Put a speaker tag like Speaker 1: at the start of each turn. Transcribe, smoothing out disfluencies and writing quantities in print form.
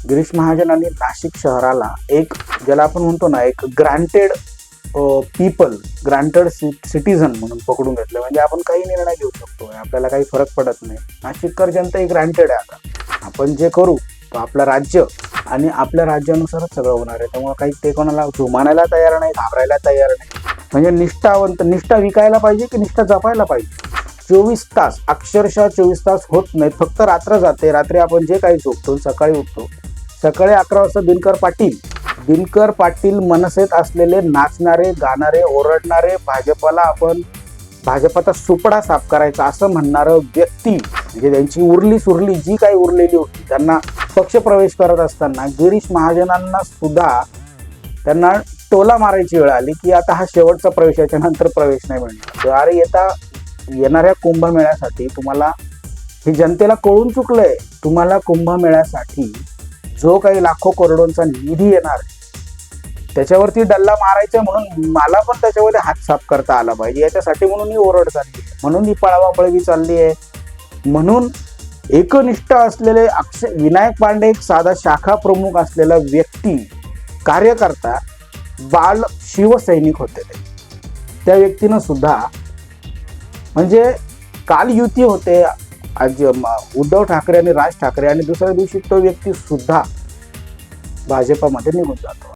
Speaker 1: गिरीश महाजनांनी नाशिक शहराला एक, ज्याला आपण म्हणतो ना, एक ग्रांटेड पीपल, ग्रांटेड सिटीजन म्हणून पकडून घेतलं. म्हणजे आपण काही निर्णय घेऊ शकतो, आपल्याला काही फरक पडत नाही. नाशिककर जनता ही ग्रांटेड आहे. आता आपण जे करू तो आपलं राज्य आणि आपल्या राज्यानुसारच सगळं होणार आहे. त्यामुळे काही ते कोणाला जुमानायला तयार नाही, घाबरायला तयार नाही. म्हणजे निष्ठावंत, निष्ठा विकायला पाहिजे की निष्ठा जपायला पाहिजे. 24 तास, अक्षरशः 24 तास होत नाहीत, फक्त रात्र जाते. रात्री आपण जे काही झोपतो, सकाळी उठतो. सकाळी 11 वाजता दिनकर पाटील मनसेत असलेले नाचणारे, गाणारे, ओरडणारे, भाजपाचा सुपडा साफ करायचा असं म्हणणारं व्यक्ती, म्हणजे त्यांची उरली सुरली जी काही उरलेली होती, त्यांना पक्ष प्रवेश करत असताना गिरीश महाजनांना सुद्धा त्यांना टोला मारायची वेळ आली की आता हा शेवटचा प्रवेश, याच्या नंतर प्रवेश नाही मिळणार. अरे येणाऱ्या कुंभमेळ्यासाठी तुम्हाला, हे जनतेला कळून चुकलंय, तुम्हाला कुंभमेळ्यासाठी जो काही लाखो करोडोंचा निधी येणार आहे त्याच्यावरती डल्ला मारायचा, म्हणून मला पण त्याच्यामध्ये हात साफ करता आला पाहिजे, याच्यासाठी म्हणून ही ओरड चालली आहे, म्हणून ही पळवापळवी चालली आहे. म्हणून एकनिष्ठ असलेले विनायक पांडे, एक साधा शाखा प्रमुख असलेला व्यक्ती, कार्यकर्ता, बाल शिवसैनिक होते ते. त्या व्यक्तीनं सुद्धा, म्हणजे काल युती होते, आज उद्धव ठाकरे आणि राज ठाकरे, आणि दुसऱ्या दिवशी तो व्यक्ती सुद्धा भाजपामध्ये निघून जातो.